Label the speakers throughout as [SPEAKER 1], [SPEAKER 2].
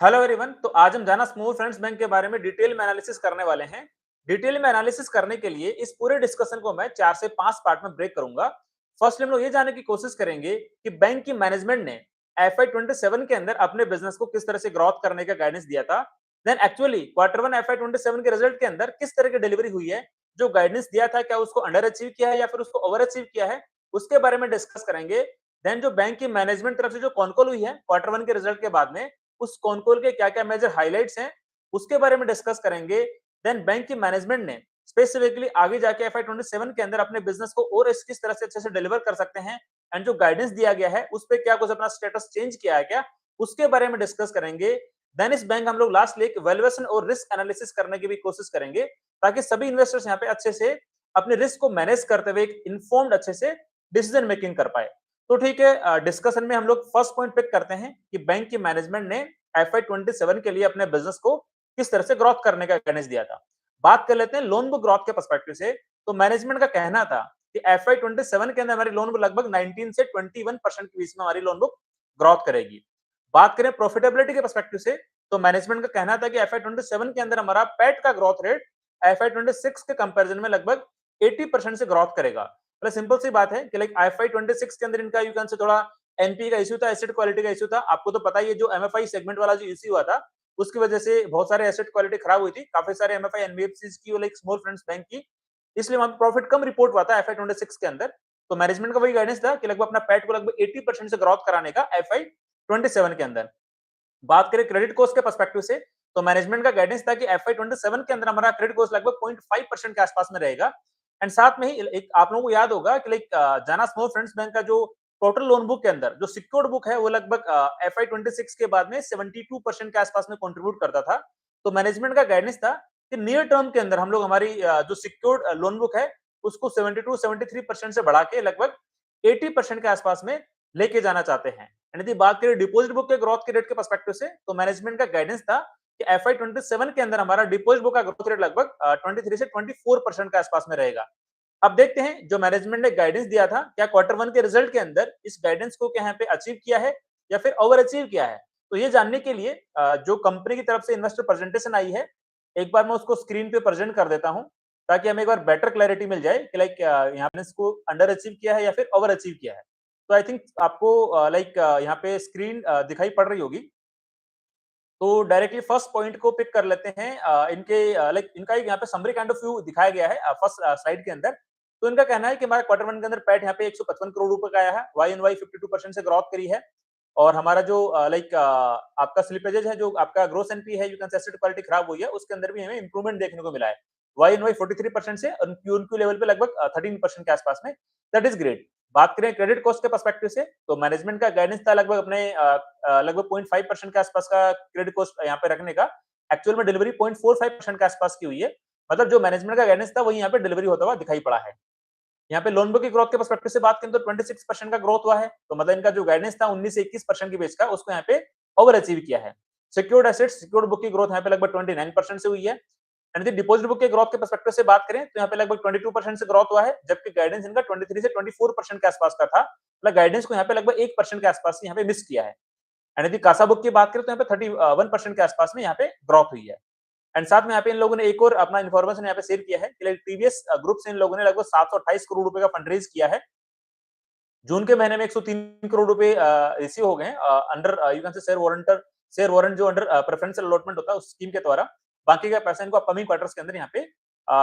[SPEAKER 1] Hello everyone. तो आज हम जाना स्मॉल फाइनेंस बैंक के बारे में डिटेल में एनालिसिस करने वाले हैं। डिटेल में एनालिसिस करने के लिए इस पूरे डिस्कशन को मैं 4 से 5 पार्ट में ब्रेक करूंगा। फर्स्ट हम लोग ये जानने की कोशिश करेंगे कि बैंक की मैनेजमेंट ने एफआई 27 के अंदर अपने बिजनेस को किस तरह से ग्रोथ करने का गाइडेंस दिया था। देन एक्चुअली क्वार्टर 1 एफआई 27 के रिजल्ट के अंदर किस तरह की डिलीवरी हुई है, जो गाइडेंस दिया था क्या उसको अंडर अचीव किया है या फिर उसको ओवर अचीव किया है, उसके बारे में डिस्कस करेंगे। देन जो बैंक की मैनेजमेंट तरफ से जो कॉन्कॉल हुई है क्वार्टर 1 के रिजल्ट के बाद में, उस कॉन्कोल के क्या-क्या मेजर हाइलाइट्स हैं, उसके बारे में डिस्कस करेंगे। देन बैंक की मैनेजमेंट ने स्पेसिफिकली आगे जाके एफआई 27 के अंदर अपने बिजनेस को और इस किस तरह से अच्छे से डिलीवर कर सकते हैं एंड जो गाइडेंस दिया गया है, उस पे क्या कुछ अपना स्टेटस चेंज किया है क्या, उसके बारे में डिस्कस करेंगे। देन इस बैंक हम लोग लास्ट में एक वैल्यूएशन और रिस्क एनालिसिस करने की भी कोशिश करेंगे, ताकि सभी इन्वेस्टर्स यहाँ पे अच्छे से अपने रिस्क को मैनेज करते हुए एक इन्फॉर्म्ड अच्छे से डिसीजन मेकिंग कर पाए। तो ठीक है, डिस्कशन में हम लोग फर्स्ट पॉइंट पिक करते हैं कि बैंक की मैनेजमेंट ने एफआई 27 के लिए अपने बिजनेस को किस तरह से ग्रोथ करने का गाइडेंस दिया था। बात कर लेते हैं लोन बुक ग्रोथ के पर्सपेक्टिव से। तो मैनेजमेंट का कहना था कि एफआई 27 के अंदर हमारी लोन बुक लगभग 19 से 21% के बीच में हमारी लोन बुक ग्रोथ करेगी। बात करें प्रॉफिटेबिलिटी के पर्सपेक्टिव से, तो मैनेजमेंट का कहना था कि एफआई 27 के अंदर हमारा पैट का ग्रोथ रेट एफआई 26 के कंपैरिजन में लगभग 80% से ग्रोथ करेगा। मतलब सिंपल सी बात है कि लाइक एफआई 26 के अंदर इनका यू कैन से थोड़ा एनपी का इश्यू था, एसेट क्वालिटी का इश्यू था। आपको तो पता ही है, जो एमएफआई सेगमेंट वाला जो इश्यू हुआ था, उसकी वजह से बहुत सारे एसेट क्वालिटी खराब हुई थी। काफी सारे एमएफआई एनबीएफसीज की और लाइक स्मॉल फाइनेंस बैंक की, इसलिए वहां पे प्रॉफिट कम रिपोर्ट हुआ था एफआई 26 के अंदर। तो मैनेजमेंट का वही गाइडेंस था कि लगभग अपना पैट को लगभग 80% से ग्रोथ कराने का एफआई 27 के अंदर। बात करें क्रेडिट कॉस्ट के पर्सपेक्टिव से, तो मैनेजमेंट का गाइडेंस था कि एफआई 27 के अंदर हमारा क्रेडिट कॉस्ट लगभग 0.5% के आसपास में रहेगा। एंड साथ में ही एक आप लोगों को याद होगा कि लाइक जाना स्मॉल फाइनेंस बैंक का जो टोटल लोन बुक के अंदर जो सिक्योर्ड बुक है, वो लगभग एफआई 26 के बाद में 72% के आसपास में कंट्रीब्यूट करता था। तो मैनेजमेंट का गाइडेंस था कि नियर टर्म के अंदर हम लोग हमारी जो सिक्योर्ड लोन बुक है, उसको 72-73% से बढ़ा के लगभग 80% के आसपास में लेके जाना चाहते हैं। यदि बात करें डिपॉजिट बुक के ग्रोथ के रेट के पर्सपेक्टिव से, तो मैनेजमेंट का गाइडेंस था कि एफआई 27 के अंदर हमारा डिपॉजिट बुक का ग्रोथ रेट लगभग 23 से 24% के आसपास में रहेगा। अब देखते हैं जो मैनेजमेंट ने गाइडेंस दिया था, क्या क्वार्टर 1 के रिजल्ट के अंदर इस गाइडेंस को क्या यहाँ पे अचीव किया है या फिर ओवर अचीव किया है। तो ये जानने के लिए जो कंपनी की तरफ से इन्वेस्टर प्रेजेंटेशन आई है, एक बार मैं उसको स्क्रीन पे प्रेजेंट कर देता हूँ, ताकि हमें एक बार बेटर क्लैरिटी मिल जाए कि लाइक यहाँ पे इसको अंडर अचीव किया है या फिर ओवर अचीव किया है। तो आई थिंक आपको लाइक यहाँ पे स्क्रीन दिखाई पड़ रही होगी। तो डायरेक्टली फर्स्ट पॉइंट को पिक कर लेते हैं। इनके लाइक इनका एक यहाँ पे समरी काइंड ऑफ व्यू दिखाया गया है फर्स्ट स्लाइड के अंदर। तो इनका कहना है कि हमारा क्वार्टर 1 के अंदर पैट यहाँ पे 155 करोड़ रुपए का आया है, वाई एन वाई 52% से ग्रोथ करी है। और हमारा जो लाइक आपका स्लिपेजेस है, जो आपका ग्रोस एनपी है, यू कैन से एसेट क्वालिटी खराब हुई है, उसके अंदर भी हमें इंप्रूवमेंट देखने को मिला है। वाई एन वाई 43% से और क्यू एन क्यू लेवल पे लगभग 13% के आसपास में। That is great. बात करें क्रेडिट कॉस्ट के पर्सपेक्टिव से, तो मैनेजमेंट का गाइडेंस था लगभग अपने लगभग 0.5% के आसपास का क्रेडिट कॉस्ट यहाँ पे रखने का। एक्चुअल में डिलीवरी 0.45% के आसपास की हुई है। मतलब जो मैनेजमेंट का गाइडेंस था वही यहाँ पे डिलीवरी होता हुआ दिखाई पड़ा है। यहाँ पे लोन बुक की ग्रोथ के पर्सपेक्टिव से बात करें तो 26% का ग्रोथ हुआ है। तो मतलब इनका जो गाइडेंस था 19 से 21% की बेस का, उसको यहाँ पे ओवर अचीव किया है। सिक्योर्ड एसेट्स, सिक्योर्ड बुक की ग्रोथ यहाँ पे लगभग 29% से हुई है। एंड डिपॉजिट बुक के ग्रोथ के पर्सपेक्टिव से बात करें तो यहाँ पे लगभग 22% से ग्रोथ हुआ है, जबकि गाइडेंस इनका 23 से 24% के आसपास का था। मतलब गाइडेंस को यहाँ पे लगभग 1% के आसपास यहाँ पे मिस किया है। एंड यदि कासा बुक की बात करें तो यहाँ पे 31% के आसपास में यहाँ पे ग्रोथ हुई है। एंड साथ में यहाँ पे इन लोगों ने एक और अपना इन्फॉर्मेशन यहाँ पे शेयर किया है कि टीवीएस ग्रुप से इन लोगों ने लगभग 728 करोड़ रुपए का फंड रेज किया है। जून के महीने में 103 करोड़ रुपए रिसीव हो गए अंडर यू कैन से शेयर वारंट जो अंडर प्रेफरेंशियल अलॉटमेंट होता है उस स्कीम के द्वारा। बाकी का पैसा इनको अपकमिंग क्वार्टर्स के अंदर यहाँ पे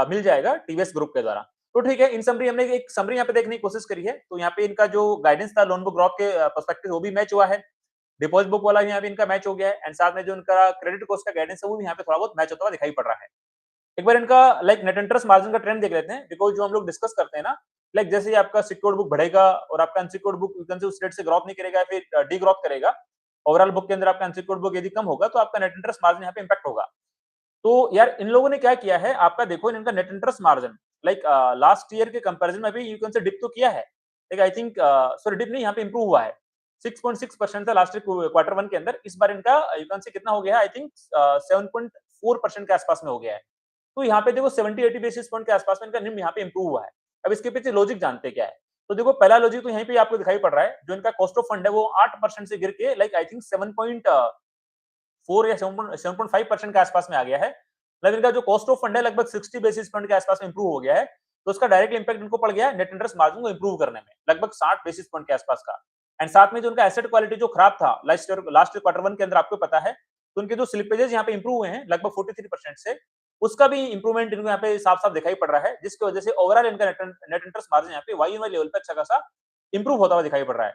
[SPEAKER 1] मिल जाएगा टीवीएस ग्रुप के द्वारा। तो ठीक है, इन समरी हमने एक समरी यहाँ पे देखने की कोशिश करी है। तो यहाँ पे इनका जो गाइडेंस था लोन बुक ग्रोथ के पर्सपेक्टिव, वो भी मैच हुआ है। डिपॉजिट बुक वाला यहाँ पे इनका मैच हो गया है। एंड साथ में जो इनका क्रेडिट कॉस्ट का गाइडेंस है, वो भी यहाँ पे थोड़ा बहुत मैच होता हुआ दिखाई पड़ रहा है। एक बार इनका लाइक नेट इंटरेस्ट मार्जिन का ट्रेंड देख लेते हैं, बिकॉज जो हम लोग डिस्कस करते हैं ना, लाइक जैसे ही आपका सिक्योर्ड बुक बढ़ेगा और आपका अनसिक्योर्ड बुक उस रेट से ग्रोथ नहीं करेगा या फिर डी ग्रोथ करेगा, ओवरऑल बुक के अंदर आपका अनसिक्योर्ड बुक यदि कम होगा तो आपका नेट इंटरेस्ट मार्जिन यहाँ पे इंपैक्ट होगा। तो यार इन लोगों ने क्या किया है, आपका देखो इनका net interest margin like last year के कंपैरिजन में भी यू कैन से डिप तो किया है, like I think sorry dip नहीं, यहाँ पे इंप्रूव हुआ है। 6.6% था लास्ट क्वार्टर 1 के अंदर। इस बार इनका यू कैन से कितना हो गया है, आई थिंक 7.4% के आसपास में हो गया है। तो यहाँ पे देखो 70-80 बेसिस पॉइंट के आसपास में इनका निम यहाँ पे इंप्रूव हुआ है। अब इसके पीछे लॉजिक जानते क्या है। तो देखो पहला लॉजिक तो यहीं पे आपको दिखाई पड़ रहा है, जो इनका कॉस्ट ऑफ फंड है वो 8% से गिर के लाइक आई थिंक 4 या 7.5% के आसपास में आ गया है। मतलब इनका जो कॉस्ट ऑफ फंड है लगभग 60 बेसिस पॉइंट के आसपास में इंप्रूव हो गया है। तो उसका डायरेक्ट इंपैक्ट इनको पड़ गया है नेट इंटरेस्ट मार्जिन को इंप्रूव करने में, लगभग 60 बेसिस पॉइंट के आसपास का। एंड साथ में जो उनका एसेट क्वालिटी जो खराब था लास्ट ईयर क्वार्टर 1 के अंदर आपको पता है, तो उनके जो स्लिपेजेस यहाँ पे इंप्रूव हुए हैं लगभग 43% से, उसका भी इंप्रूवमेंट इनको यहाँ पे साफ-साफ दिखाई पड़ रहा है, जिसकी वजह से ओवरऑल इनका नेट इंटरेस्ट मार्जिन यहाँ पे वाई-ऑन-वाई लेवल पे अच्छा खासा इंप्रूव होता हुआ दिखाई पड़ रहा है।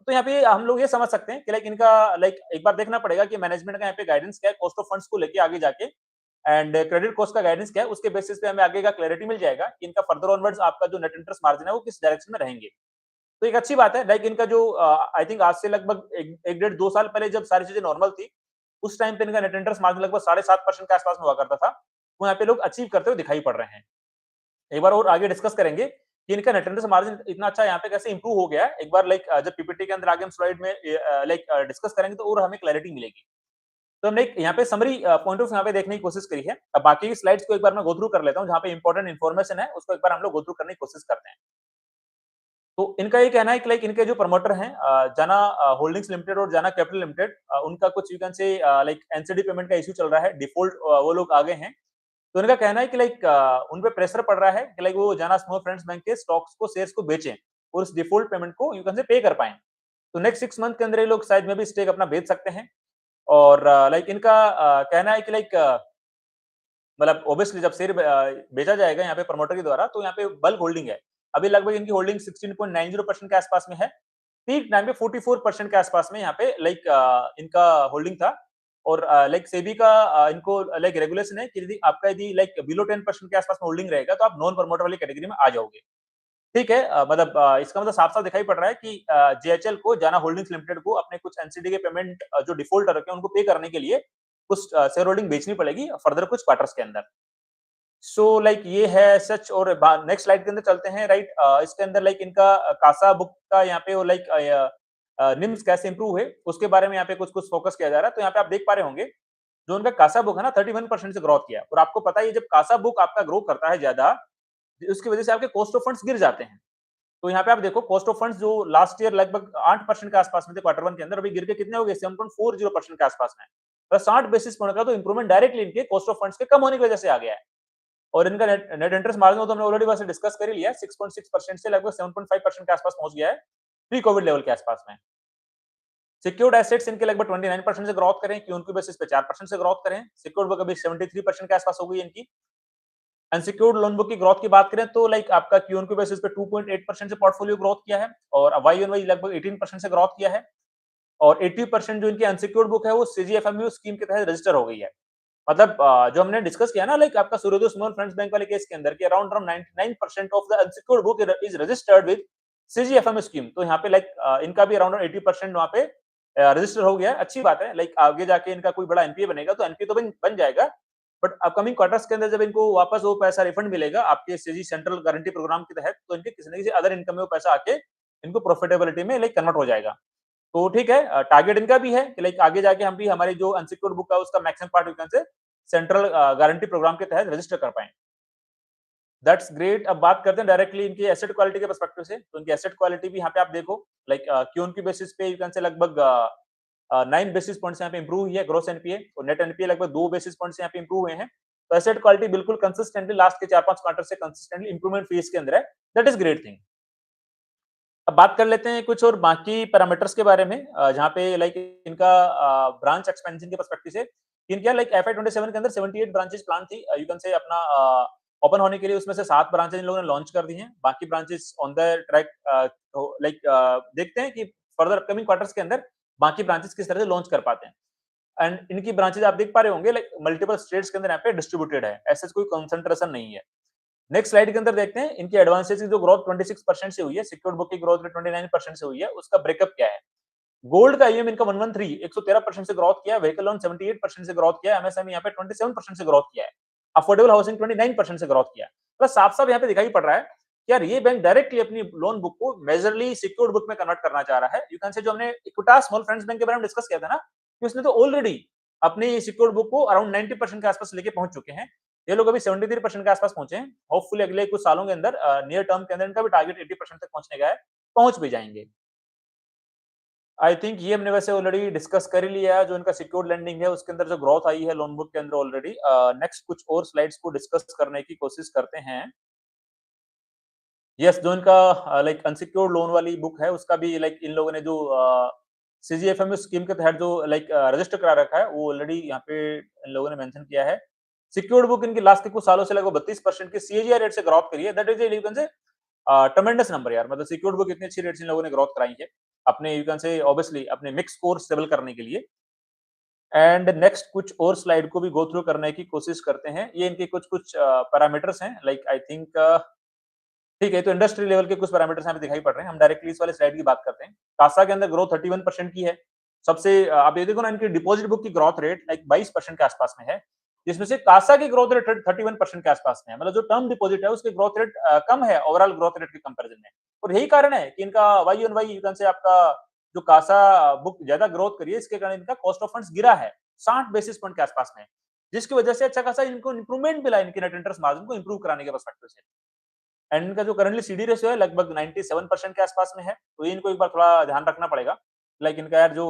[SPEAKER 1] तो यहाँ पे हम लोग ये समझ सकते हैं कि लाइक इनका लाइक एक बार देखना पड़ेगा कि मैनेजमेंट का यहाँ पे गाइडेंस क्या है कॉस्ट ऑफ फंड्स को लेके आगे जाके, एंड क्रेडिट कॉस्ट का गाइडेंस क्या है, उसके बेसिस पे हमें आगे का क्लैरिटी मिल जाएगा कि इनका फर्दर ऑनवर्ड्स आपका जो नेट इंटरेस्ट मार्जिन है वो किस डायरेक्शन में रहेंगे। तो एक अच्छी बात है, लाइक इनका जो आई थिंक आज से लगभग एक डेढ़ 2 साल पहले जब सारी चीजें नॉर्मल थी, उस टाइम पे इनका नेट इंटरेस्ट मार्जिन लगभग 7.5% के आसपास में हुआ करता था। वो यहाँ पे लोग अचीव करते हुए दिखाई पड़ रहे हैं। एक बार और आगे डिस्कस करेंगे कि इनका नेट इंटरेस्ट मार्जिन इतना अच्छा यहाँ पे कैसे इंप्रूव हो गया है। एक बार लाइक जब पीपीटी के अंदर आगे हम स्लाइड में लाइक डिस्कस करेंगे तो और हमें क्लैरिटी मिलेगी। तो हमने एक यहाँ पे समरी पॉइंट ऑफ यहाँ पे देखने की कोशिश करी है। अब बाकी की स्लाइड्स को एक बार मैं गो थ्रू कर लेता हूँ, जहाँ पे इंपॉर्टेंट इन्फॉर्मेशन है उसको एक बार हम लोग गो थ्रू करने की कोशिश करते हैं। तो इनका ये कहना है कि लाइक इनके जो प्रमोटर हैं जाना होल्डिंग्स लिमिटेड और जाना कैपिटल लिमिटेड, उनका कुछ यू कैन से लाइक एनसीडी पेमेंट का इश्यू चल रहा है, डिफॉल्ट वो लोग आ गए हैं। तो इनका कहना है कि लाइक उन पे प्रेशर पड़ रहा है कि लाइक वो जाना स्मॉल फाइनेंस बैंक के स्टॉक्स को शेयर्स को बेचें और उस डिफॉल्ट पेमेंट को यू कैन से पे कर पाएं। तो नेक्स्ट 6 मंथ के अंदर ये लोग शायद में भी स्टेक अपना बेच सकते हैं। और लाइक इनका कहना है कि लाइक मतलब ऑब्वियसली जब शेयर बेचा जाएगा यहाँ पे प्रमोटर के द्वारा, तो यहाँ पे बल्क होल्डिंग है। अभी लगभग इनकी होल्डिंग 16.90% के आसपास में है। पीक टाइम पे 44% के आसपास में यहाँ पे लाइक इनका होल्डिंग था। और लाइक सेबी का इनको लाइक रेगुलेशन है कि यदि आपका यदि लाइक बिलो 10% के आसपास में होल्डिंग रहेगा तो आप नॉन प्रमोटर वाली कैटेगरी में आ जाओगे। ठीक है, मतलब इसका मतलब साफ-साफ दिखाई पड़ रहा है कि जेएचएल को जाना होल्डिंग्स लिमिटेड को अपने कुछ एनसीडी के पेमेंट जो डिफॉल्ट रखे हैं उनको पे करने के लिए कुछ शेयर होल्डिंग बेचनी पड़ेगी फर्दर कुछ क्वार्टर्स के अंदर। सो लाइक ये है सच। और नेक्स्ट स्लाइड के अंदर चलते हैं, राइट। इसके अंदर लाइक इनका कासा बुक का यहाँ पे वो लाइक निम्स कैसे इंप्रूव हुए उसके बारे में यहाँ पे कुछ कुछ फोकस किया जा रहा है। तो यहाँ पे आप देख पा रहे होंगे जो उनका कासा बुक है ना 31% से ग्रोथ किया। और आपको पता है जब कासा बुक आपका ग्रो करता है ज्यादा, उसकी वजह से आपके कॉस्ट ऑफ फंड्स गिर जाते हैं। तो यहाँ पे आप देखो कॉस्ट ऑफ फंड्स जो लास्ट ईयर लगभग 8% के आसपास में थे क्वार्टर 1 के अंदर, अभी गिर के कितने हो गए 7.40% के आसपास में। तो 60 बेसिस पॉइंट का तो इंप्रूवमेंट डायरेक्टली इनके कॉस्ट ऑफ फंड्स के कम होने की वजह से आ गया है। और इनका नेट इंटरेस्ट मार्जिन तो हमने ऑलरेडी वैसे डिस्कस कर ही लिया, 6.6% से लगभग 7.5% के आसपास पहुंच गया है प्री कोविड लेवल के आसपास में। सिक्योर्ड एसेट्स इनके लगभग 29% से ग्रोथ करें, क्यूएनक्यू बेसिस पे 4% से ग्रोथ करें। सिक्योर्ड बुक अभी 73% के आसपास हो गई इनकी। अनसिक्योर्ड लोन बुक की ग्रोथ की बात करें तो लाइक आपका क्यूएनक्यू बेसिस पे 2.8% से पोर्टफोलियो ग्रोथ किया है और वाई ऑन वाई लगभग 18% से ग्रोथ किया है। और 80% जो इनकी अनसिक्योर्ड बुक है वो सीजीएफएमयू स्कीम के तहत रजिस्टर हो गई है। मतलब जो हमने डिस्कस किया ना लाइक आपका सूर्योदय स्मॉल फाइनेंस बैंक वाले केस के अंदर कि around 99% of the unsecured book is registered with CGFM scheme. तो यहाँ पे लाइक इनका भी अराउंड 80% वहाँ पे रजिस्टर हो गया है। अच्छी बात है, लाइक आगे जाके इनका कोई बड़ा एनपीए बनेगा तो एनपीए तो बन जाएगा, बट अपकमिंग क्वार्टर्स के अंदर जब इनको वापस वो पैसा रिफंड मिलेगा आपके सीजी सेंट्रल गारंटी प्रोग्राम के तहत, तो इनके किसी न किसी अदर इनकम में वो पैसा आके इनको प्रॉफिटेबिलिटी में लाइक कन्वर्ट हो जाएगा। तो ठीक है, टारगेट इनका भी है कि लाइक आगे जाके हम भी हमारी जो अनसिक्योर्ड बुक है उसका maximum part we can say central guarantee programme के तहत रजिस्टर कर पाए। That's great. अब बात करते हैं डायरेक्टली इनकी एसेट क्वालिटी के पर्सपेक्टिव से। तो इनकी एसेट क्वालिटी भी यहाँ पे आप देखो लाइक क्यूएनक्यू बेसिस पे यू कैन से लगभग 9 बेसिस पॉइंट्स यहाँ पे इंप्रूव हुई है ग्रोस एनपीए, और नेट एनपीए लगभग 2 बेसिस पॉइंट्स यहाँ पे इंप्रूव हुए हैं। तो एसेट क्वालिटी बिल्कुल कंसिस्टेंटली लास्ट के 4-5 क्वार्टर से कंसिस्टेंटली इंप्रूवमेंट फेज के अंदर है। That is great thing. अब बात कर लेते हैं कुछ और बाकी पैरामीटर्स के बारे में, जहाँ पे लाइक इनका ब्रांच एक्सपेंशन के पर्सपेक्टिव से इनका लाइक एफआई 27 के अंदर 78 ब्रांचेस प्लान थी यू कैन से अपना ओपन होने के लिए, उसमें से 7 ब्रांचेस इन लोगों ने लॉन्च कर दी हैं। बाकी branches on the track. Like देखते हैं कि फर्दर अपकमिंग क्वार्टर्स के अंदर बाकी ब्रांचेस किस तरह से लॉन्च कर पाते हैं। एंड इनकी ब्रांचेस आप देख पा रहे होंगे लाइक मल्टीपल स्टेट्स के अंदर यहाँ पे डिस्ट्रीब्यूटेड है, ऐसे कोई कंसंट्रेशन नहीं है। नेक्स्ट स्लाइड के अंदर देखते हैं इनकी एडवांसेस की जो ग्रोथ 26% से हुई है, सिक्योर्ड बुक की ग्रोथ रेट 29% से हुई है, उसका ब्रेकअप क्या है। गोल्ड का ईएम इनका 113% से ग्रोथ किया है, व्हीकल लोन 78% से ग्रोथ किया है, एमएसएमई यहाँ पे 27% से ग्रोथ किया है, अफोर्डेबल हाउसिंग 29% से ग्रोथ किया है। तो साफ साफ यहाँ पे दिखाई पड़ रहा है कि यार ये बैंक डायरेक्टली अपनी लोन बुक को मेजरली सिक्योर्ड बुक में कन्वर्ट करना चाह रहा है। यू कैन से जो हमने इक्विटास स्मॉल फाइनेंस बैंक के बारे में डिस्कस किया था ना, कि उसने तो ऑलरेडी अपनी सिक्योर्ड बुक को अराउंड 90% के आसपास लेके पहुंच चुके हैं। ये लोग अभी 73% के आसपास पहुंचे हैं। होपफुली अगले कुछ सालों के अंदर नियर टर्म के अंदर इनका भी टारगेट 80% तक पहुंचने का है, पहुंच भी जाएंगे। आई थिंक ये हमने वैसे ऑलरेडी डिस्कस कर ही लिया है, जो इनका सिक्योर्ड लेंडिंग है उसके अंदर जो ग्रोथ आई है लोन बुक के अंदर ऑलरेडी। नेक्स्ट कुछ और स्लाइड्स को डिस्कस करने की कोशिश करते हैं। यस, जो इनका लाइक अनसिक्योर्ड लोन वाली बुक है उसका भी लाइक इन लोगों ने जो सीजीएफएमयू स्कीम के तहत जो लाइक रजिस्टर करा रखा है वो ऑलरेडी यहाँ पे इन लोगों ने मेंशन किया है। सिक्योर्ड बुक इनकी लास्ट के कुछ सालों से लगभग 32% की सीएजीआर रेट से ग्रोथ करी है। दैट इज यू कैन से ट्रेमेंडस नंबर यार, मतलब सिक्योर्ड बुक इतनी अच्छी रेट से इन लोगों ने ग्रोथ कराई है अपने यू कैन से ऑब्वियसली अपने मिक्स स्कोर स्टेबल करने के लिए। एंड नेक्स्ट कुछ और स्लाइड को भी गो थ्रू करने की कोशिश करते हैं। ये इनके कुछ कुछ पैरामीटर्स हैं लाइक आई थिंक ठीक है, तो इंडस्ट्री लेवल के कुछ पैरामीटर्स यहाँ पे दिखाई पड़ रहे हैं। हम डायरेक्टली इस वाले स्लाइड की बात करते हैं। कासा के अंदर ग्रोथ 31% की है। सबसे आप ये देखो ना, इनकी डिपॉजिट बुक की ग्रोथ रेट लाइक 22% के आसपास में है, जिसमें से कासा की ग्रोथ रेट 31% के आसपास में है। मतलब जो टर्म डिपॉजिट है उसकी ग्रोथ रेट कम है ओवरऑल ग्रोथ रेट के कंपैरिजन में। और यही कारण है कि इनका Y on Y you can say आपका जो कासा बुक ज्यादा ग्रोथ करी है, इसके कारण इनका कॉस्ट ऑफ फंड्स गिरा है 60 बेसिस पॉइंट के आसपास में, जिसकी वजह से अच्छा खासा इनको इंप्रूवमेंट मिला इनके नेट इंटरेस्ट मार्जिन को इंप्रूव कराने के पर्सपेक्टिव से। एंड इनका जो करंटली सीडी रेशियो है लगभग 97% के आसपास में है, तो ये इनको एक बार थोड़ा ध्यान रखना पड़ेगा। लाइक इनका यार जो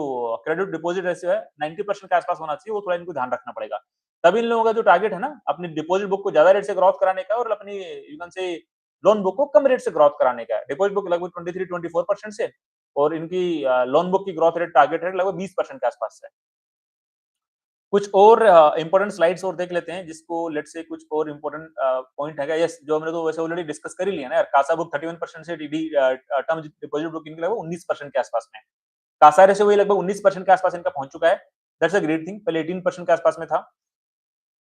[SPEAKER 1] क्रेडिट डिपॉजिट रेशियो है 90% के आसपास होना चाहिए, वो थोड़ा इनको ध्यान रखना पड़ेगा। तभी इन लोगों का जो टारगेट है ना अपनी डिपॉजिट बुक को ज्यादा रेट से ग्रोथ कराने का और अपनी यू कैन से लोन बुक को कम रेट से ग्रोथ कराने का है। डिपॉजिट बुक लगभग 23-24% से, और इनकी लोन बुक की ग्रोथ रेट टारगेट है लगभग 20% के आसपास से। कुछ और इंपॉर्टेंट स्लाइड्स और देख लेते हैं, जिसको लेट्स से कुछ और इंपॉर्टेंट पॉइंट है। यस, जो हमने तो वैसे ऑलरेडी डिस्कस कर ही लिया ना यार। कासा बुक 31% से टीडी टर्म डिपॉजिट बुक इनके लगभग 19% के आसपास में। कासा रेशियो वही लगभग 19% के आसपास इनका पहुंच चुका है। That's a great thing. पहले 18% के आसपास में था।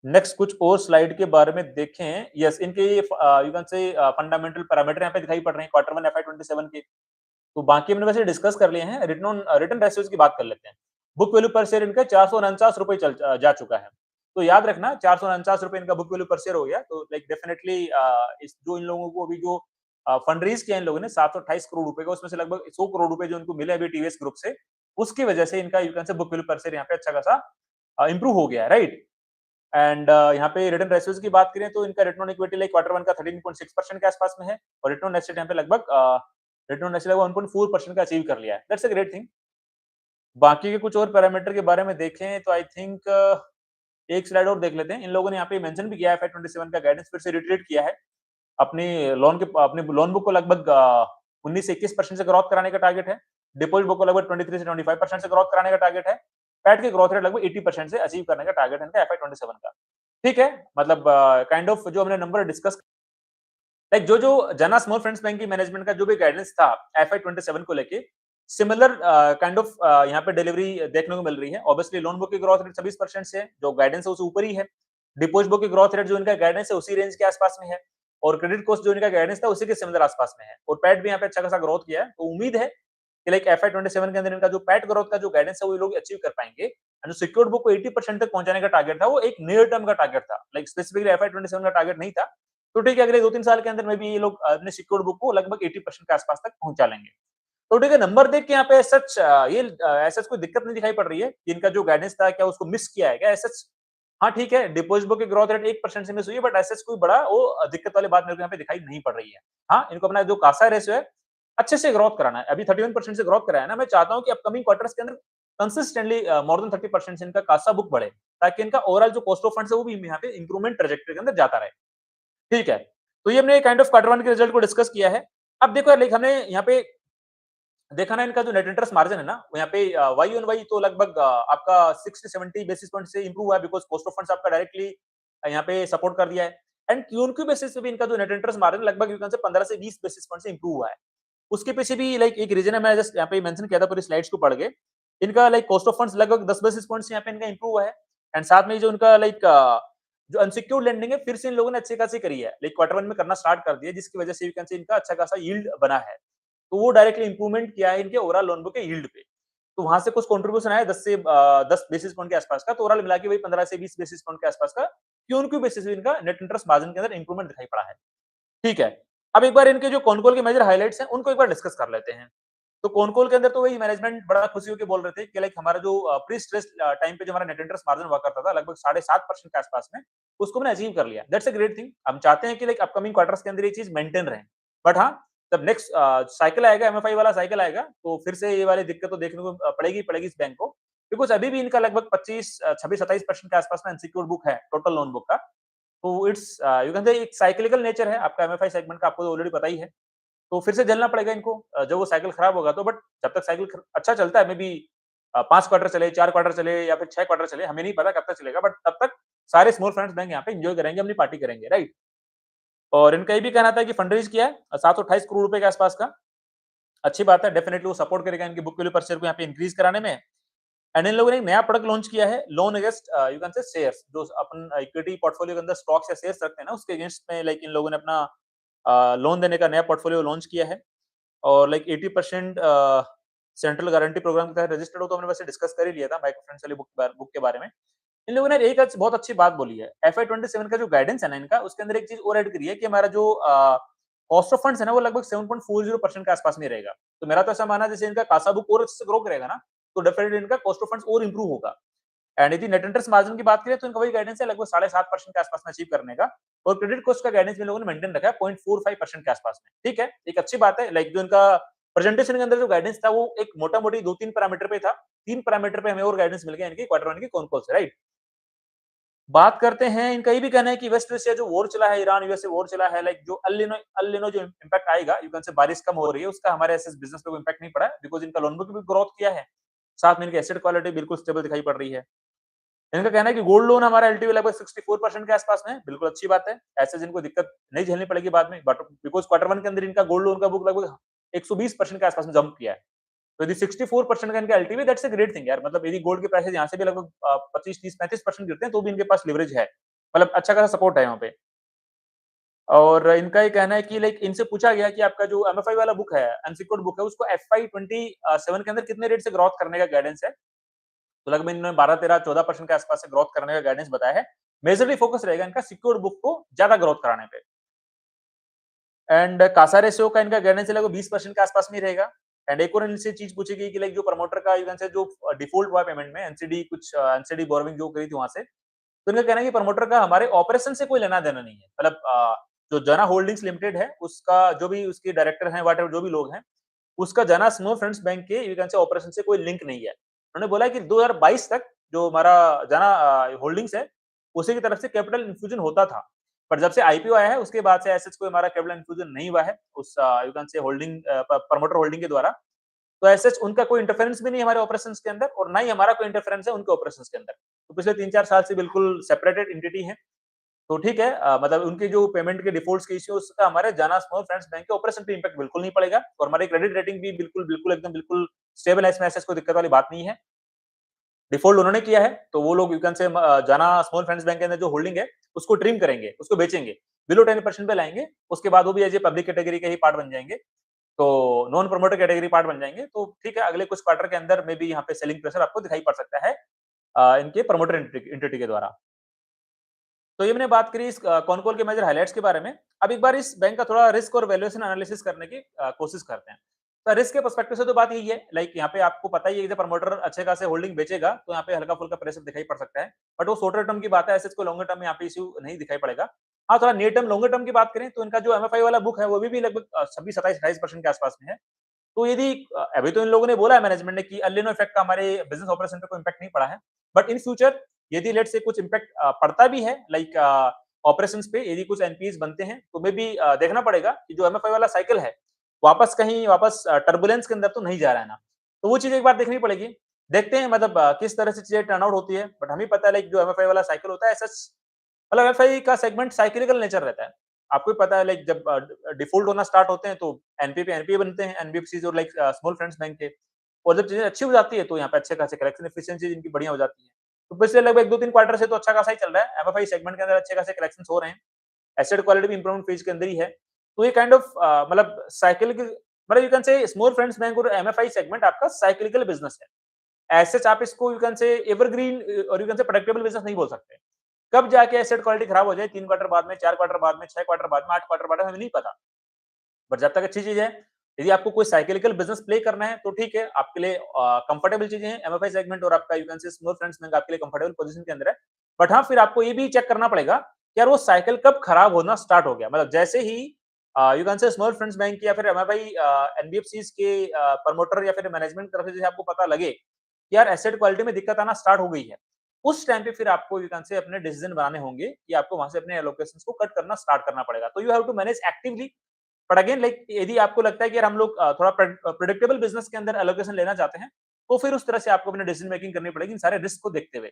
[SPEAKER 1] नेक्स्ट कुछ और स्लाइड के बारे में देखें। यस, इनके ये यू कैन से फंडामेंटल पैरामीटर यहाँ पे दिखाई पड़ रहे हैं क्वार्टर 1 एफआई 27 के। तो बाकी हमने वैसे डिस्कस कर लिए हैं। रिटर्न रेशियोज की बात कर लेते हैं। बुक वैल्यू पर शेयर इनका 449 रुपए जा चुका है। तो याद रखना 449 रुपए इनका बुक वैल्यू पर शेयर हो गया। तो लाइक डेफिनेटली इस जो इन लोगों को अभी जो फंड रेज किया इन लोगों ने 728 करोड़ रुपए का, उसमें से लगभग 100 करोड़ रुपए जो इनको मिले अभी टीवीएस ग्रुप से, उसकी वजह से इनका यू कैन से बुक वैल्यू पर शेयर यहाँ पे अच्छा खासा इंप्रूव हो गया है, राइट। एंड यहाँ पे रिटर्न रेशियोज की बात करें तो इनका return on equity like quarter 1 का 13.6% के आसपास में है, और रिटर्न ऑन एसेट यहाँ पे लगभग रिटर्न ऑन एसेट 1.4% का अचीव कर लिया है। That's a great thing. बाकी के कुछ और पैरामीटर के बारे में देखें तो आई थिंक एक स्लाइड और देख लेते हैं। इन लोगों ने यहाँ पे मेंशन भी किया है FY 27 का गाइडेंस फिर से रिट्रेट किया है। अपनी अपनी लोन बुक को लगभग 19 से 21% से ग्रोथ कराने का टारगेट है। डिपॉजिट बुक को लगभग 23 से 25% से ग्रोथ कराने का टारगेट है। पैट की ग्रोथ रेट लगभग 80% से अचीव करने का टारगेट है इनका FY 27 का। ठीक है, मतलब काइंड ऑफ जो हमने नंबर डिस्कस लाइक जो जना स्मॉल फाइनेंस बैंक की मैनेजमेंट का जो भी गाइडेंस था FY 27 को लेके, सिमिलर काइंड ऑफ यहाँ पे डिलीवरी देखने को मिल रही है। ऑब्वियसली लोन बुक की ग्रोथ रेट 26% से जो गाइडेंस है उससे ऊपर ही है। डिपॉजिट बुक की ग्रोथ रेट जो इनका गाइडेंस है उसी रेंज के आसपास में है, और क्रेडिट कॉस्ट जो इनका गाइडेंस था उसी के सिमिलर आसपास में है, और पैट भी यहाँ पे अच्छा खासा ग्रोथ किया है। तो उम्मीद है कि लाइक FY 27 के अंदर इनका जो पैट ग्रोथ का जो गाइडेंस है वो लोग अचीव कर पाएंगे। जो सिक्योर्ड बुक को 80% तक पहुंचाने का टारगेट था वो एक नियर टर्म का टारगेट था, लाइक स्पेसिफिकली FY 27 का टारगेट नहीं था। तो ठीक है, अगले 2-3 साल के अंदर में भी ये लोग अपने सिक्योर्ड बुक को लगभग 80% के आसपास तक पहुंचा लेंगे। तो ठीक है, नंबर देख के यहाँ पे सच ये ऐसा कोई दिक्कत नहीं दिखाई पड़ रही है कि इनका जो गाइडेंस था क्या उसको मिस किया है क्या ऐसा। हाँ ठीक है, डिपॉजिट बुक की ग्रोथ रेट 1% से मिस हुई है, बट ऐसा कोई बड़ा वो दिक्कत वाली बात मेरे को यहाँ पे दिखाई नहीं पड़ रही है। हाँ, इनको अपना जो कासा रेशियो है अच्छे से ग्रोथ कराना है। अभी 31% से ग्रोथ कराया है ना, मैं चाहता हूँ कि अपकमिंग क्वार्टर्स के अंदर कंसिस्टेंटली मोर देन 30% से इनका कासा बुक बढ़े, ताकि इनका ओवरऑल जो कॉस्ट ऑफ फंड्स है वो भी यहाँ पे इंप्रूवमेंट ट्रैजेक्टरी के अंदर जाता रहे। ठीक है, तो ये हमने काइंड ऑफ क्वार्टर 1 के रिजल्ट को डिस्कस किया है। अब देखो यार, लाइक हमने यहाँ पे देखा ना इनका जो नेट इंटरेस्ट मार्जिन है ना, वो यहाँ पे वाई ऑन वाई तो लगभग आपका 60 से 70 बेसिस पॉइंट से इंप्रूव हुआ है, बिकॉज कॉस्ट ऑफ फंड्स आपका डायरेक्टली यहाँ पे सपोर्ट कर दिया है। And Q on Q basis पे भी इनका जो नेट इंटरेस्ट मार्जिन लगभग यू कैन से 15 से 20 बेसिस पॉइंट से इंप्रूव हुआ है। उसके पीछे भी लाइक एक रीजन है, मैं जस्ट यहाँ पे मेंशन किया था पूरी स्लाइड्स को पढ़ के। इनका लाइक कॉस्ट ऑफ फंड्स लगभग 10 बेसिस पॉइंट्स यहाँ पे इनका इंप्रूव हुआ है। एंड साथ में जो इनका लाइक जो अनसिक्योर्ड लेंडिंग है फिर से इन लोगों ने अच्छी खासी करी है, लाइक क्वार्टर 1 में करना स्टार्ट कर दिया, जिसकी वजह से यू कैन से इनका अच्छा खासा यील्ड बना है। तो वो डायरेक्टली इंप्रूवमेंट किया है इनके ओवरऑल लोन बुक के यील्ड पे। तो वहां से कुछ कंट्रीब्यूशन आया 10 बेसिस पॉइंट के आसपास का, तो ओवरऑल मिला के वही 15 से 20 बेसिस पॉइंट के आसपास का क्यू ऑन क्यू बेसिस पे इनका नेट इंटरेस्ट मार्जिन के अंदर इंप्रूवमेंट दिखाई पड़ा है। ठीक है, अब एक बार इनके जो कॉनकॉल के मेजर हाइलाइट्स हैं उनको एक बार डिस्कस कर लेते हैं। तो कॉनकॉल के अंदर तो वही मैनेजमेंट बड़ा खुशी होकर बोल रहे थे कि लाइक हमारा जो प्री स्ट्रेस टाइम पे जो हमारा नेट इंटरेस्ट मार्जिन हुआ करता था लगभग 7.5% के आसपास में, उसको हमने अचीव कर लिया। That's a great thing. हम चाहते हैं कि लाइक अपकमिंग क्वार्टर्स के अंदर ये चीज मेंटेन रहे। बट हाँ, जब नेक्स्ट साइकिल आएगा, एमएफआई वाला साइकिल आएगा, तो फिर से ये वाली दिक्कत तो देखने को पड़ेगी इस बैंक को, बिकॉज़ अभी भी इनका लगभग 25 26-27% के आसपास में अनसिक्योर्ड बुक है, टोटल लोन बुक का। तो इट्स यू कैन से एक साइक्लिकल नेचर है आपका एमएफआई सेगमेंट का, आपको तो ऑलरेडी पता ही है। तो फिर से झेलना पड़ेगा इनको जब वो साइकिल खराब होगा तो, बट जब तक साइकिल अच्छा चलता है, मे बी 5 क्वार्टर चले, 4 क्वार्टर चले या फिर 6 क्वार्टर चले, हमें नहीं पता कब तक चलेगा, बट तब तक सारे स्मॉल फाइनेंस बैंक यहाँ पे एन्जॉय करेंगे, अपनी पार्टी करेंगे, राइट? और इनका ये भी कहना था कि फंड रेज़ किया है 728 करोड़ रुपए के आसपास का। अच्छी बात है, डेफिनिटली वो सपोर्ट करेगा इनकी बुक वैल्यू पर शेयर को यहाँ पे इंक्रीज़ कराने में। एंड इन लोगों ने एक नया प्रोडक्ट लॉन्च किया है, लोन अगेंस्ट यू कैन से शेयर्स, जो अपन इक्विटी पोर्टफोलियो के अंदर स्टॉक्स या शेयर्स रखते हैं ना, उसके अगेंस्ट में लाइक इन लोगों ने अपना लोन देने का नया पोर्टफोलियो लॉन्च किया है। और लाइक 80% सेंट्रल गारंटी प्रोग्राम के तहत रजिस्टर्ड हो, तो हमने वैसे डिस्कस कर ही लिया था माइक्रो फाइनेंस वाली बुक के बारे में। इन लोगों ने एक बहुत अच्छी बात बोली है, एफआई 27 का जो गाइडेंस है ना इनका, उसके अंदर एक चीज और ऐड करी है कि हमारा जो कॉस्ट ऑफ फंड्स है ना, वो लगभग 7.40% के आसपास में रहेगा। तो मेरा तो ऐसा मानना है, जैसे इनका कासा बुक और अच्छे से ग्रो करेगा ना, तो डेफिनेटली इनका कॉस्ट ऑफ फंड्स और इंप्रूव होगा। एंड यदि नेट इंटरेस्ट मार्जिन की बात करें, तो इनका वही गाइडेंस है, लगभग 7.5% के आसपास में अचीव करने का। और क्रेडिट कॉस्ट का गाइडेंस भी लोगों ने मेंटेन रखा है 0.45% के आसपास में। ठीक है, एक अच्छी बात है। लाइक जो इनका प्रेजेंटेशन के अंदर जो गाइडेंस था, वो एक मोटा-मोटी 2-3 पैरामीटर पे था। 3 पैरामीटर पे हमें और गाइडेंस मिल गया इनकी क्वार्टर 1 की कौन-कौन से, राइट? बात करते हैं, इनका ये भी कहना है कि वेस्ट एशिया जो वॉर चला है, ईरान यूएसए वॉर चला है, लाइक जो अल नीनो जो इम्पैक्ट आएगा, यू कैन से बारिश कम हो रही है, उसका हमारे एसेस बिजनेस पे कोई इम्पैक्ट नहीं पड़ा है, बिकॉज़ इनका लोन बुक भी ग्रोथ किया है। साथ में इनकी एसेट क्वालिटी बिल्कुल स्टेबल दिखाई पड़ रही है। इनका कहना है कि गोल्ड लोन हमारा एलटीवी लगभग 64% के आसपास में है, बिल्कुल अच्छी बात है। ऐसे जिनको दिक्कत नहीं झेलनी पड़ेगी बाद में, बट बिकॉज़ क्वार्टर 1 के अंदर इनका गोल्ड लोन का बुक लगभग 120% के आसपास में जंप किया है। तो यदि 64% का इनका LTV, that's a great thing यार। मतलब यदि गोल्ड के प्राइसेस यहाँ से भी लगभग 25, 30, 35% गिरते हैं, तो भी इनके पास लिवरेज है। मतलब अच्छा खासा सपोर्ट है यहाँ पे। और इनका ये कहना है कि लाइक इनसे पूछा गया कि आपका जो एमएफआई वाला बुक है, अनसिक्योर्ड बुक है, उसको एफआई 27 के अंदर कितने रेट से ग्रोथ करने का गाइडेंस है। तो लगभग इन्होंने 12, 13, 14% के आसपास से ग्रोथ करने का गाइडेंस बताया है। मेजरली फोकस रहेगा इनका सिक्योर्ड बुक को ज्यादा ग्रोथ कराने पे। एंड कासा रेशियो का इनका गाइडेंस लगभग 20% के आसपास में ही रहेगा। एंड एक और इनसे चीज पूछी गई कि लाइक जो प्रमोटर का यू कैन से जो डिफॉल्ट हुआ पेमेंट में, एनसीडी कुछ एनसीडी बोरोविंग जो करी थी वहां से, तो इनका कहना है कि प्रमोटर का हमारे ऑपरेशन से कोई लेना देना नहीं है। मतलब जो जना होल्डिंग्स लिमिटेड है, उसका जो भी उसके डायरेक्टर हैं, वट जो भी लोग हैं, उसका जना स्मॉल फाइनेंस बैंक के यू कैन से ऑपरेशन से कोई लिंक नहीं है। उन्होंने बोला कि 2022 तक जो हमारा जना होल्डिंग्स है, उसी की तरफ से कैपिटल इन्फ्यूजन होता था। पर जब से आईपीओ आया है, उसके बाद से ऐसा कोई हमारा कैपिटल इन्फ्यूजन नहीं हुआ है उस यू कैन से होल्डिंग प्रमोटर होल्डिंग के द्वारा। तो ऐसे उनका कोई इंटरफेरेंस भी नहीं है हमारे ऑपरेशंस के अंदर, और ना ही हमारा कोई इंटरफेरेंस है उनके ऑपरेशंस के अंदर। तो पिछले 3-4 साल से बिल्कुल सेपरेटेड एंटिटी है। तो ठीक है, मतलब उनके जो पेमेंट के डिफॉल्ट्स के इश्यूज का हमारे जाना स्मॉल फाइनेंस बैंक के ऑपरेशन पे इंपैक्ट बिल्कुल नहीं पड़ेगा, और हमारी क्रेडिट रेटिंग भी बिल्कुल बिल्कुल एकदम बिल्कुल स्टेबल है, इसमें ऐसे कोई दिक्कत वाली बात नहीं है। डिफॉल्ट उन्होंने किया है, तो वो लोग यू कैन से जाना स्मॉल फाइनेंस बैंक के अंदर जो होल्डिंग है, उसको ट्रिम करेंगे, उसको बेचेंगे, बिलो 10% पे लाएंगे। उसके बाद वो भी एज ए पब्लिक कैटेगरी के ही पार्ट बन जाएंगे, तो नॉन प्रमोटर कैटेगरी पार्ट बन जाएंगे। तो ठीक है, अगले कुछ क्वार्टर के अंदर में भी यहाँ पे सेलिंग प्रेशर आपको दिखाई पड़ सकता है इनके प्रमोटर एंटिटी के द्वारा। तो ये मैंने बात करी इस कॉनकॉल के मेजर हाइलाइट्स के बारे में। अब एक बार इस बैंक का थोड़ा रिस्क और वैल्यूएशन एनालिसिस करने की कोशिश करते हैं। तो रिस्क के पर्सपेक्टिव से तो बात यही है, लाइक यहाँ पे आपको पता ही है कि प्रमोटर अच्छे खासे होल्डिंग बेचेगा, तो यहाँ पे हल्का फुल्का प्रेशर दिखाई पड़ सकता है। बट वो शॉर्टर टर्म की बात है, ऐसे कोई लॉन्गर टर्म में यहाँ पे इश्यू नहीं दिखाई पड़ेगा। हाँ, थोड़ा नियर टर्म लॉन्गर टर्म की बात करें, तो इनका जो एमएफआई वाला बुक है, वो भी लगभग 26, 27, 28% के आसपास में है। तो यदि अभी तो इन लोगों ने बोला है मैनेजमेंट ने कि अल नीनो इफेक्ट का हमारे बिजनेस ऑपरेशन पे कोई इम्पैक्ट नहीं पड़ा है। बट इन फ्यूचर यदि लेट से कुछ इम्पैक्ट पड़ता भी है, लाइक ऑपरेशंस पे यदि कुछ एनपीएस बनते हैं, तो मे बी देखना पड़ेगा कि जो एमएफआई वाला साइकिल है, वापस टर्बुलेंस के अंदर तो नहीं जा रहा है ना। तो वो चीज एक बार देखनी पड़ेगी। देखते हैं मतलब किस तरह से चीजें टर्न आउट होती है। बट हमें पता है लाइक जो एमएफआई वाला साइकिल होता है, ऐसा मतलब एमएफआई का सेगमेंट साइक्लिकल नेचर रहता है। आपको भी पता है लाइक जब डिफॉल्ट होना स्टार्ट होते हैं, तो एनपीए पे एनपीए बनते हैं, एनबीएफसीज और लाइक स्मॉल फाइनेंस बैंक के। और जब चीजें अच्छी हो जाती है, तो यहाँ पे अच्छे खासे कलेक्शन एफिशिएंसी इनकी बढ़िया हो जाती है। तो पिछले लगभग 1-2-3 क्वार्टर से तो अच्छा खासा ही चल रहा है। एमएफआई सेगमेंट के अंदर अच्छे खासे कलेक्शंस हो रहे हैं। एसेट क्वालिटी भी इंप्रूवमेंट फेज के अंदर ही है। तो ये काइंड ऑफ मतलब साइकिल की मतलब you can say small finance bank और एमएफआई सेगमेंट आपका साइक्लिकल बिजनेस है। ऐसे आप इसको यू कैन से एवरग्रीन और यू कैन से प्रेडिक्टेबल बिजनेस नहीं बोल सकते। कब जाके एसेट क्वालिटी खराब हो जाए, 3 क्वार्टर बाद में, 4 क्वार्टर बाद में, 6 क्वार्टर बाद में, 8 क्वार्टर बाद में, हमें नहीं पता। बट जब तक अच्छी चीज है, यदि आपको कोई साइक्लिकल बिजनेस प्ले करना है, तो ठीक है, आपके लिए कंफर्टेबल चीजें हैं एमएफआई सेगमेंट, और आपका you can say small finance bank आपके लिए कंफर्टेबल पोजीशन के अंदर है। बट हाँ, फिर आपको ये भी चेक करना पड़ेगा कि यार वो साइकिल कब खराब होना स्टार्ट हो गया। मतलब जैसे ही you can say small finance bank या फिर एमएफआई एनबीएफसीज के प्रमोटर या फिर मैनेजमेंट की तरफ से जैसे आपको पता लगे कि यार एसेट क्वालिटी में दिक्कत आना स्टार्ट हो गई है, उस टाइम पे फिर आपको यू कैन से अपने डिसीजन बनाने होंगे कि आपको वहां से अपने एलोकेशंस को कट करना स्टार्ट करना पड़ेगा। तो you have to manage actively. But again like यदि आपको लगता है कि यार हम लोग थोड़ा प्रेडिक्टेबल बिजनेस के अंदर एलोकेशन लेना चाहते हैं, तो फिर उस तरह से आपको अपने डिसीजन मेकिंग करनी पड़ेगी इन सारे रिस्क को देखते हुए।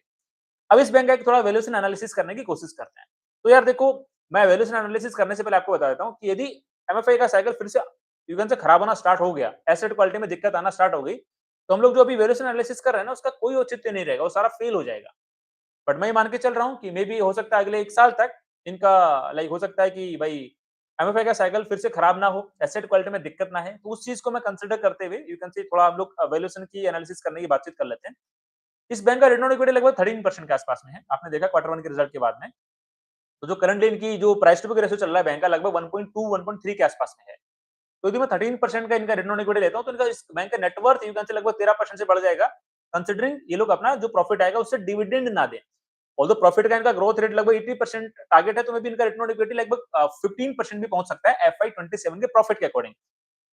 [SPEAKER 1] अब इस बैंक का एक थोड़ा वैल्यूएशन एनालिसिस करने की कोशिश करते हैं। तो यार देखो, मैं वैल्यूएशन एनालिसिस करने से पहले आपको बता देता हूँ कि यदि एमएफआई का साइकिल फिर से इवन से खराब होना स्टार्ट हो गया, एसेट क्वालिटी में दिक्कत आना स्टार्ट हो गई, तो हम लोग जो अभी वैल्यूएशन एनालिसिस कर रहे हैं ना, उसका कोई औचित्य नहीं रहेगा, वो सारा फेल हो जाएगा। बट मैं ये मान के चल रहा हूँ कि मे बी हो सकता है अगले 1 साल तक इनका लाइक हो सकता है कि भाई एमएफआई का साइकिल फिर से खराब ना हो, एसेट क्वालिटी में दिक्कत ना है। तो उस चीज को मैं कंसीडर करते हुए यू कैन सी थोड़ा हम लोग वैल्यूएशन की एनालिसिस करने की बातचीत कर लेते हैं। इस बैंक का रिटर्न ऑन इक्विटी लगभग 13% के आसपास में है। आपने देखा क्वार्टर 1 के रिजल्ट के बाद में। तो जो करंटली इनकी जो प्राइस टू बुक रेशियो चल रहा है बैंक का लगभग 1.2 1.3 के आसपास में है। तो यदि मैं 13% का इनका रिटर्न ऑन इक्विटी लेता हूँ तो इनका इस बैंक का नेटवर्थ यू कैन से लगभग 13% से बढ़ जाएगा, कंसिडरिंग ये लोग अपना जो प्रॉफिट आएगा उससे डिविडेंड ना दें। ऑल्दो प्रॉफिट का इनका ग्रोथ रेट लगभग 80% टारगेट है, तो मे बी इनका रिटर्न ऑन इक्विटी लगभग 15% भी पहुंच सकता है एफआई 27 के प्रॉफिट के अकॉर्डिंग।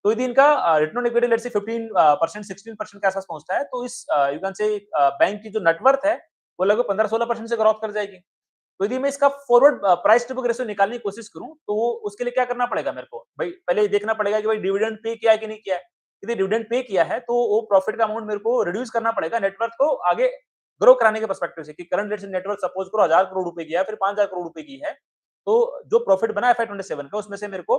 [SPEAKER 1] तो यदि इनका return on equity let's say 15% 16% के आसपास पहुंचता है, तो इस यू कैन से बैंक की जो नेटवर्थ है वो लगभग 15-16% से ग्रोथ कर जाएगी। तो यदि मैं इसका forward price to book ratio निकालने की कोशिश करूं, तो उसके लिए क्या करना पड़ेगा मेरे को? भाई पहले ये देखना पड़ेगा कि भाई डिविडेंड पे किया है कि नहीं किया है। यदि डिविडेंड पे किया है, तो वो प्रॉफिट का अमाउंट मेरे को रिड्यूस करना पड़ेगा नेटवर्थ को आगे ग्रो कराने के पर्सपेक्टिव से कि करंट रेट से नेटवर्थ सपोज करो 1000 करोड़ रुपए की है, फिर 5000 करोड़ रुपए की है। तो जो प्रॉफिट बना है एफआई 27 का, उसमें से मेरे को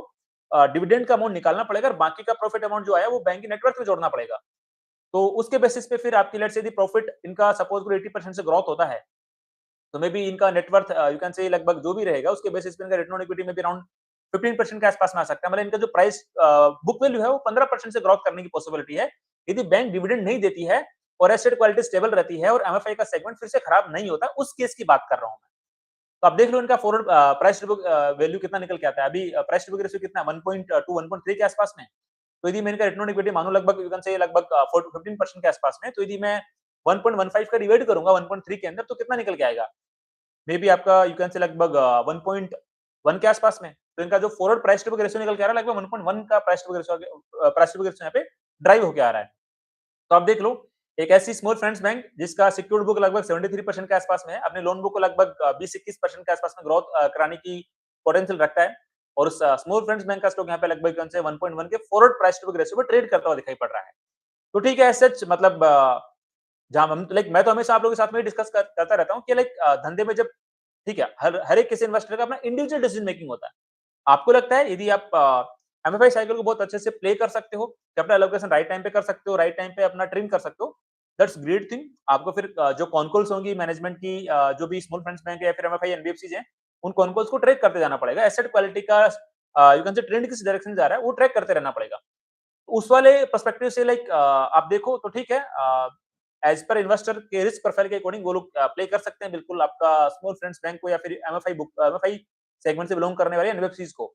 [SPEAKER 1] डिविडेंड का अमाउंट निकालना पड़ेगा और बाकी का प्रॉफिट अमाउंट जो आया वो बैंक की नेटवर्थ में जोड़ना पड़ेगा। तो उसके बेसिस पे फिर आपकी लेट्स से यदि प्रॉफिट इनका सपोज करो 80% से ग्रोथ होता है, तो मे बी इनका नेटवर्थ यू कैन से लगभग जो भी रहेगा उसके बेसिस पे इनका रिटर्न ऑन इक्विटी में भी अराउंड 15% के आसपास में आ सकता है। मतलब इनका जो प्राइस बुक वैल्यू है वो 15% से ग्रोथ करने की पॉसिबिलिटी है यदि बैंक डिविडेंड नहीं देती है और एसेट क्वालिटी स्टेबल रहती है और एमएफआई का सेगमेंट फिर से खराब नहीं होता, उस केस की बात कर रहा हूं मैं। तो आप देख लो इनका forward price to book value कितना निकल के आता है। अभी प्राइस टू बुक रेशियो कितना है? 1.2 1.3 के आसपास में। तो यदि मैं इनका रिटर्न ऑन इक्विटी मानूं लगभग यू कैन से लगभग 4 टू 15% के आसपास में, तो यदि मैं 1.15 का डिवाइड करूंगा 1.3 के अंदर, तो कितना निकल के आएगा? मे बी आपका यू कैन से लगभग 1.1 के आसपास में। तो इनका जो forward price to book ratio निकल के आ रहा है लगभग 1.1 का price to book ratio, price to book ratio यहाँ पे ड्राइव होके आ रहा है। तो आप देख लो, एक ऐसी स्मॉल फाइनेंस बैंक जिसका सिक्योर्ड बुक लगभग 73% के आसपास में है, अपने लोन बुक को लगभग 20-21% के आसपास में ग्रोथ कराने की पोटेंशियल रखता है। और उस स्मॉल फाइनेंस बैंक का स्टॉक यहाँ पे लगभग 1.1 के forward price to book ratio पे ट्रेड करता हुआ दिखाई पड़ रहा है। तो ठीक है, सच मतलब जहां हम लाइक मैं तो हमेशा आप लोगों के साथ में डिस्कस करता रहता हूँ कि लाइक धंधे में जब ठीक है, हर हर एक किसी इन्वेस्टर का अपना इंडिविजुअल डिसीजन मेकिंग होता है। आपको लगता है यदि आप एमएफआई साइकिल को बहुत अच्छे से प्ले कर सकते हो, कि अपना एलोकेशन राइट टाइम पे कर सकते हो, राइट टाइम पे अपना ट्रिम कर सकते हो, दैट्स ग्रेट थिंग। आपको फिर जो कॉन्कॉल्स होंगी मैनेजमेंट की, जो भी स्मॉल फाइनेंस बैंक है या फिर एमएफआई एनबीएफसीज हैं, उन कॉन्कॉल्स को ट्रैक करते जाना पड़ेगा। एसेट क्वालिटी का यू कैन से ट्रेंड किस डायरेक्शन में जा रहा है वो ट्रैक करते रहना पड़ेगा। उस वाले पर्सपेक्टिव से लाइक आप देखो तो ठीक है, एज पर इन्वेस्टर के रिस्क प्रोफाइल के अकॉर्डिंग वो लोग प्ले कर सकते हैं बिल्कुल आपका स्मॉल फाइनेंस बैंक को या फिर एमएफआई सेगमेंट से बिलोंग करने वाले एनबीएफसीज को।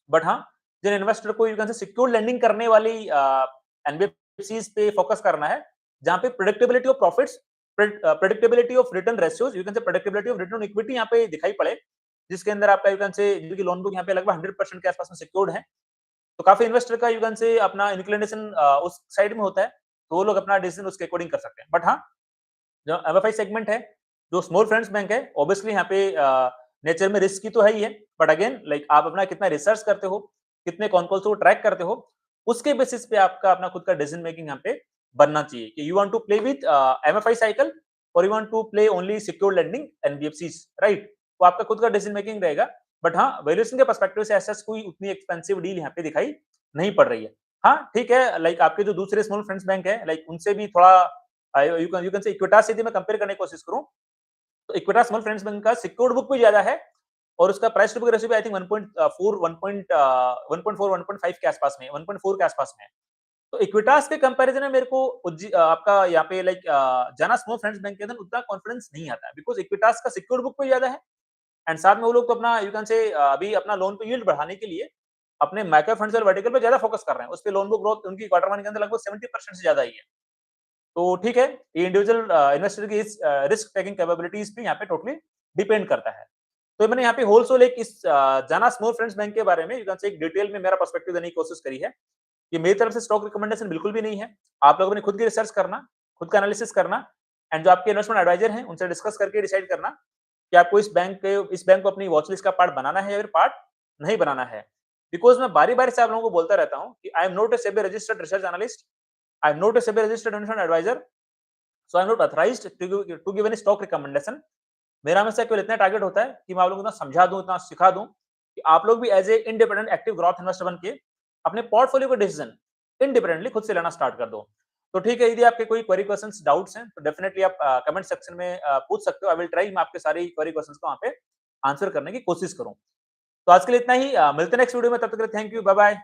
[SPEAKER 1] बट हाँ, जिन इन्वेस्टर को यू कैन से सिक्योर लेंडिंग करने वाली एनबीएफसीज पे फोकस करना है, जहां पे predictability of profits, predictability of return ratios, you can से प्रेडिक्टेबिलिटी ऑफ रिटर्न इक्विटी यहाँ पे दिखाई पड़े, जिसके अंदर आपका यू कैन से जिनकी लोन बुक यहाँ पे लगभग 100% के आसपास में सिक्योर्ड है। तो काफी इन्वेस्टर का यू कैन से अपना इंक्लिनेशन उस साइड में होता है, तो वो लोग अपना डिसीजन उसके अकॉर्डिंग कर सकते हैं। बट हाँ, जो एमएफआई सेगमेंट है, जो स्मॉल फाइनेंस बैंक है, ऑब्वियसली यहाँ पे नेचर में रिस्क की तो है ही है। बट अगेन लाइक आप अपना कितना रिसर्च करते हो, कितने कॉन्कॉल्स को ट्रैक करते हो, उसके बेसिस पे आपका अपना खुद का डिसीजन मेकिंग यहाँ पे बनना चाहिए कि you want to play with MFI cycle और you want to play only secure lending NBFCs, right? तो आपका खुद का डिसीजन मेकिंग रहेगा। बट हाँ, वैल्यूएशन के पर्सपेक्टिव से ऐसा कोई उतनी एक्सपेंसिव डील यहाँ पे दिखाई नहीं पड़ रही है। हाँ, ठीक है, लाइक आपके जो दूसरे स्मॉल फाइनेंस बैंक है, लाइक उनसे भी थोड़ा यू कैन से इक्विटास से यदि मैं कंपेयर करने की कोशिश करूं, तो इक्विटास स्मॉल फाइनेंस बैंक का सिक्योर्ड बुक भी ज्यादा है और उसका प्राइस टू बुक रेशियो भी आई थिंक 1.4 1.4 1.5 के आसपास में, 1.4 के आसपास में है। तो इक्विटास के कंपैरिजन में मेरे को आपका यहाँ पे लाइक जाना स्मॉल फाइनेंस बैंक के अंदर उतना कॉन्फिडेंस नहीं आता है, बिकॉज इक्विटास का सिक्योर्ड बुक भी ज्यादा है एंड साथ में वो लोग तो अपना यू कैन से अभी अपना लोन पे यील्ड बढ़ाने के लिए अपने माइक्रो फंड्स और वर्टिकल पे ज्यादा फोकस कर रहे हैं। उस पे लोन बुक ग्रोथ उनकी क्वार्टर वन के अंदर लगभग 70% से ज्यादा ही है। तो ठीक है, ये इंडिविजुअल इन्वेस्टर की इस रिस्क टेकिंग कैपेबिलिटीज पे यहाँ पे टोटली डिपेंड करता है। तो मैंने यहाँ पे होलसेल एक इस जाना स्मॉल फ्रेंड्स बैंक के बारे में यू कैन से एक डिटेल में मेरा पर्सपेक्टिव देने की कोशिश करी है। ये मेरी तरफ से स्टॉक रिकमेंडेशन बिल्कुल भी नहीं है। आप लोगों ने खुद की रिसर्च करना, खुद का एनालिसिस करना एंड जो आपके इन्वेस्टमेंट एडवाइजर हैं, उनसे डिस्कस करके डिसाइड करना कि आपको इस बैंक को अपनी वॉच लिस्ट का पार्ट बनाना है या फिर पार्ट नहीं बनाना है। बिकॉज़ मैं बारी-बारी से आप लोगों को बोलता रहता हूँ कि I am not a SEBI registered research analyst, I am not a SEBI registered investment adviser, so I am not authorised to give any stock recommendation. मेरा हमेशा केवल इतना टारगेट होता है कि मैं आप लोगों को इतना समझा दूँ, इतना सिखा दूँ कि आप लोग भी as a independent active growth investor बन के अपने पोर्टफोलियो का डिसीजन इंडिपेंडेंटली खुद से लेना स्टार्ट कर दो। तो ठीक है, यदि आपके कोई क्वेरी क्वेश्चंस, डाउट्स हैं तो डेफिनिटली आप कमेंट सेक्शन में पूछ सकते हो। आई विल ट्राई मैं आपके सारी क्वेरी क्वेश्चंस को वहाँ पे आंसर करने की कोशिश करूँ। तो आज के लिए इतना ही, मिलते हैं नेक्स्ट वीडियो में, तब तक के लिए थैंक यू, बाय बाय।